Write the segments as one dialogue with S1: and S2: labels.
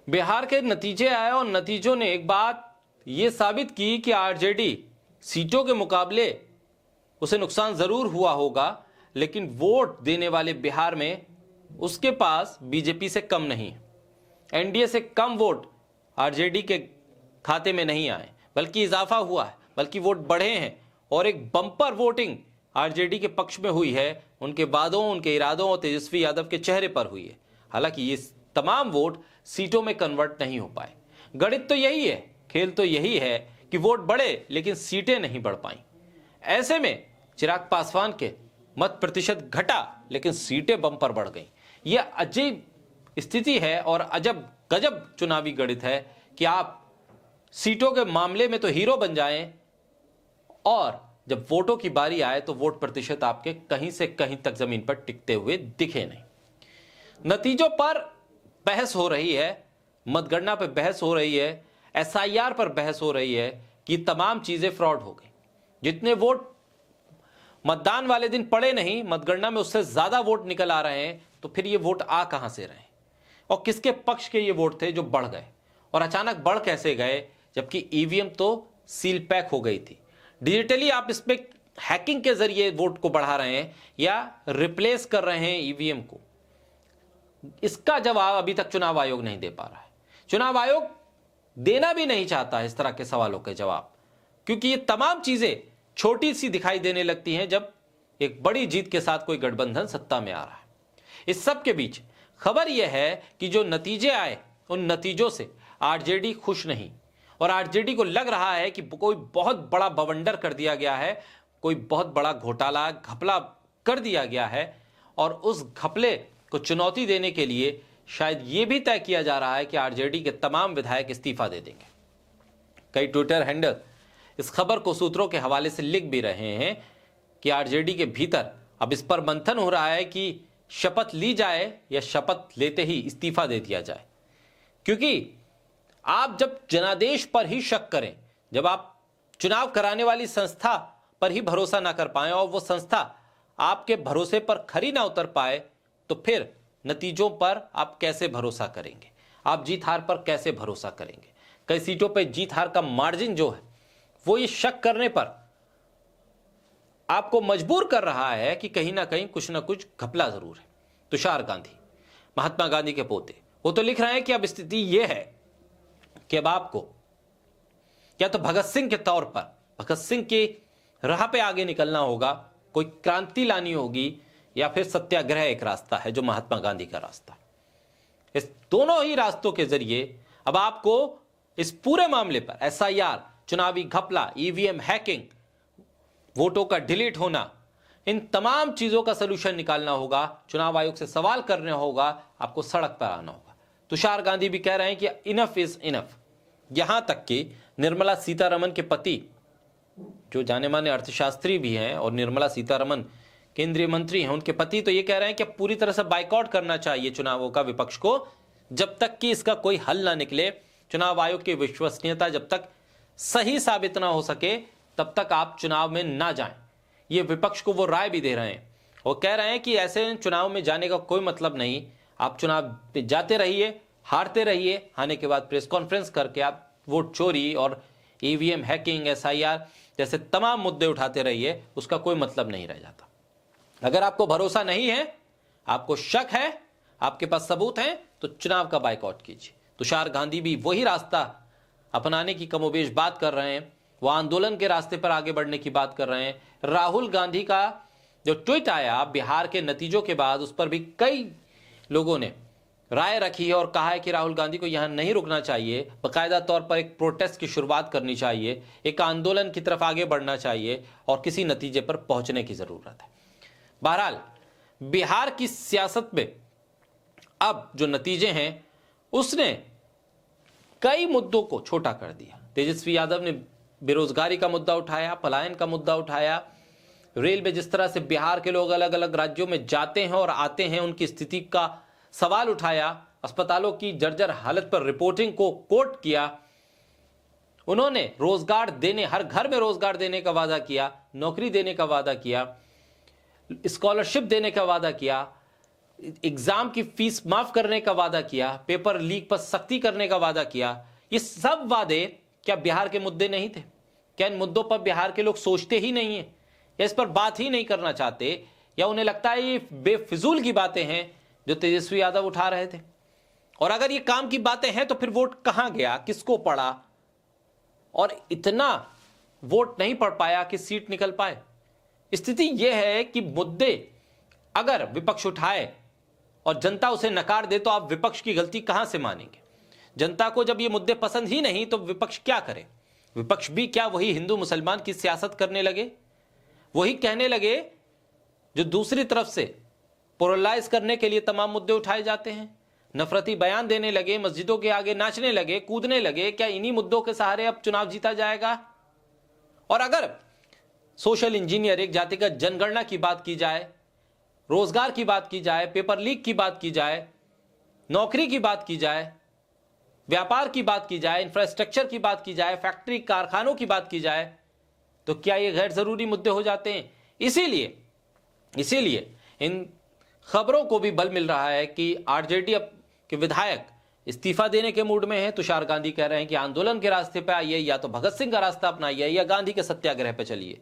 S1: बिहार के नतीजे आए और नतीजों ने एक बात यह साबित की कि आरजेडी सीटों के मुकाबले उसे नुकसान जरूर हुआ होगा, लेकिन वोट देने वाले बिहार में उसके पास बीजेपी से कम नहीं है। एनडीए से कम वोट आरजेडी के खाते में नहीं आए, बल्कि इजाफा हुआ है, बल्कि वोट बढ़े हैं और एक बम्पर वोटिंग आरजेडी के पक्ष में हुई है। उनके वादों, उनके इरादों और तेजस्वी यादव के चेहरे पर हुई है। हालांकि ये तमाम वोट सीटों में कन्वर्ट नहीं हो पाए। गणित तो यही है, खेल तो यही है कि वोट बढ़े लेकिन सीटें नहीं बढ़ पाई। ऐसे में चिराग पासवान के मत प्रतिशत घटा लेकिन सीटें बम्पर बढ़ गई। यह अजीब स्थिति है और अजब गजब चुनावी गणित है कि आप सीटों के मामले में तो हीरो बन जाएं और जब वोटों की बारी आए तो वोट प्रतिशत आपके कहीं से कहीं तक जमीन पर टिकते हुए दिखे नहीं। नतीजों पर बहस हो रही है, मतगणना पर बहस हो रही है, एसआईआर पर बहस हो रही है कि तमाम चीजें फ्रॉड हो गई। जितने वोट मतदान वाले दिन पड़े नहीं, मतगणना में उससे ज्यादा वोट निकल आ रहे हैं, तो फिर ये वोट आ कहां से रहे और किसके पक्ष के ये वोट थे जो बढ़ गए और अचानक बढ़ कैसे गए, जबकि ईवीएम तो सील पैक हो गई थी। डिजिटली आप इसमें हैकिंग के जरिए वोट को बढ़ा रहे हैं या रिप्लेस कर रहे हैं ईवीएम को, इसका जवाब अभी तक चुनाव आयोग नहीं दे पा रहा है। चुनाव आयोग देना भी नहीं चाहता है इस तरह के सवालों के जवाब, क्योंकि ये तमाम चीजें छोटी सी दिखाई देने लगती हैं जब एक बड़ी जीत के साथ कोई गठबंधन सत्ता में आ रहा है। इस सब के बीच खबर यह है कि जो नतीजे आए उन नतीजों से आरजेडी खुश नहीं और आरजेडी को लग रहा है कि कोई बहुत बड़ा बवंडर कर दिया गया है, कोई बहुत बड़ा घोटाला घपला कर दिया गया है और उस घपले को चुनौती देने के लिए शायद यह भी तय किया जा रहा है कि आरजेडी के तमाम विधायक इस्तीफा दे देंगे। कई ट्विटर हैंडल इस खबर को सूत्रों के हवाले से लिख भी रहे हैं कि आरजेडी के भीतर अब इस पर मंथन हो रहा है कि शपथ ली जाए या शपथ लेते ही इस्तीफा दे दिया जाए। क्योंकि आप जब जनादेश पर ही शक करें, जब आप चुनाव कराने वाली संस्था पर ही भरोसा ना कर पाए और वो संस्था आपके भरोसे पर खरी ना उतर पाए, तो फिर नतीजों पर आप कैसे भरोसा करेंगे, आप जीत हार पर कैसे भरोसा करेंगे। कई सीटों पर जीत हार का मार्जिन जो है वो ये शक करने पर आपको मजबूर कर रहा है कि कहीं ना कहीं कुछ ना कुछ घपला जरूर है। तुषार गांधी, महात्मा गांधी के पोते, वो तो लिख रहे हैं कि अब स्थिति यह है कि अब आपको या तो भगत सिंह के तौर पर भगत सिंह की राह पे आगे निकलना होगा, कोई क्रांति लानी होगी, या फिर सत्याग्रह एक रास्ता है जो महात्मा गांधी का रास्ता है। इस दोनों ही रास्तों के जरिए अब आपको इस पूरे मामले पर एसआईआर, चुनावी घपला, ईवीएम हैकिंग, वोटों का डिलीट होना, इन तमाम चीजों का सलूशन निकालना होगा। चुनाव आयोग से सवाल करना होगा, आपको सड़क पर आना होगा। तुषार गांधी भी कह रहे हैं कि इनफ इज इनफ। यहां तक कि निर्मला सीतारमण के पति, जो जाने माने अर्थशास्त्री भी हैं और निर्मला सीतारमण केंद्रीय मंत्री हैं, उनके पति तो ये कह रहे हैं कि पूरी तरह से बाइकआउट करना चाहिए चुनावों का विपक्ष को, जब तक कि इसका कोई हल ना निकले। चुनाव आयोग की विश्वसनीयता जब तक सही साबित ना हो सके तब तक आप चुनाव में ना जाएं। ये विपक्ष को वो राय भी दे रहे हैं और कह रहे हैं कि ऐसे चुनाव में जाने का कोई मतलब नहीं, आप चुनाव पे जाते रहिए, हारते रहिए, हारने के बाद प्रेस कॉन्फ्रेंस करके आप वोट चोरी और ईवीएम हैकिंग, एसआईआर जैसे तमाम मुद्दे उठाते रहिए, उसका कोई मतलब नहीं रह जाता। अगर आपको भरोसा नहीं है, आपको शक है, आपके पास सबूत हैं, तो चुनाव का बाइकआउट कीजिए। तुषार गांधी भी वही रास्ता अपनाने की कमोबेश बात कर रहे हैं, वो आंदोलन के रास्ते पर आगे बढ़ने की बात कर रहे हैं। राहुल गांधी का जो ट्वीट आया बिहार के नतीजों के बाद, उस पर भी कई लोगों ने राय रखी है और कहा है कि राहुल गांधी को यहां नहीं रुकना चाहिए, बाकायदा तौर पर एक प्रोटेस्ट की शुरुआत करनी चाहिए, एक आंदोलन की तरफ आगे बढ़ना चाहिए और किसी नतीजे पर पहुंचने की जरूरत है। बहरहाल बिहार की सियासत में अब जो नतीजे हैं उसने कई मुद्दों को छोटा कर दिया। तेजस्वी यादव ने बेरोजगारी का मुद्दा उठाया, पलायन का मुद्दा उठाया, रेलवे जिस तरह से बिहार के लोग अलग अलग राज्यों में जाते हैं और आते हैं उनकी स्थिति का सवाल उठाया, अस्पतालों की जर्जर हालत पर रिपोर्टिंग को कोट किया। उन्होंने रोजगार देने, हर घर में रोजगार देने का वादा किया, नौकरी देने का वादा किया, स्कॉलरशिप देने का वादा किया, एग्जाम की फीस माफ करने का वादा किया, पेपर लीक पर सख्ती करने का वादा किया, ये सब वादे क्या बिहार के मुद्दे नहीं थे? क्या इन मुद्दों पर बिहार के लोग सोचते ही नहीं है, या इस पर बात ही नहीं करना चाहते, या उन्हें लगता है ये बेफिजूल की बातें हैं जो तेजस्वी यादव उठा रहे थे? और अगर ये काम की बातें हैं तो फिर वोट कहां गया, किसको पड़ा, और इतना वोट नहीं पड़ पाया कि सीट निकल पाए? स्थिति यह है कि मुद्दे अगर विपक्ष उठाए और जनता उसे नकार दे तो आप विपक्ष की गलती कहां से मानेंगे? जनता को जब ये मुद्दे पसंद ही नहीं तो विपक्ष क्या करे? विपक्ष भी क्या वही हिंदू मुसलमान की सियासत करने लगे, वही कहने लगे जो दूसरी तरफ से पोलराइज करने के लिए तमाम मुद्दे उठाए जाते हैं? नफरती बयान देने लगे, मस्जिदों के आगे नाचने लगे, कूदने लगे? क्या इन्हीं मुद्दों के सहारे अब चुनाव जीता जाएगा? और अगर सोशल इंजीनियर, एक जातिगत जनगणना की बात की जाए, रोजगार की बात की जाए, पेपर लीक की बात की जाए, नौकरी की बात की जाए, व्यापार की बात की जाए, इंफ्रास्ट्रक्चर की बात की जाए, फैक्ट्री कारखानों की बात की जाए, तो क्या ये गैर जरूरी मुद्दे हो जाते हैं? इसीलिए इन खबरों को भी बल मिल रहा है कि आरजेडी अब के विधायक इस्तीफा देने के मूड में हैं। तुषार गांधी कह रहे हैं कि आंदोलन के रास्ते पे आइए, या तो भगत सिंह का रास्ता अपनाइए, या गांधी के सत्याग्रह पे चलिए।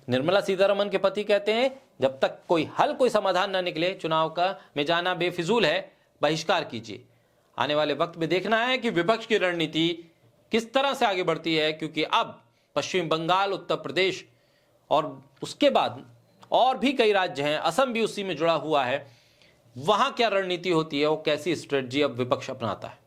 S1: निर्मला सीतारमण के पति कहते हैं जब तक कोई समाधान न निकले, चुनाव का में जाना बेफिजूल है, बहिष्कार कीजिए। आने वाले वक्त में देखना है कि विपक्ष की रणनीति किस तरह से आगे बढ़ती है, क्योंकि अब पश्चिम बंगाल, उत्तर प्रदेश और उसके बाद और भी कई राज्य हैं, असम भी उसी में जुड़ा हुआ है, वहां क्या रणनीति होती है, वो कैसी स्ट्रेटजी अब विपक्ष अपनाता है।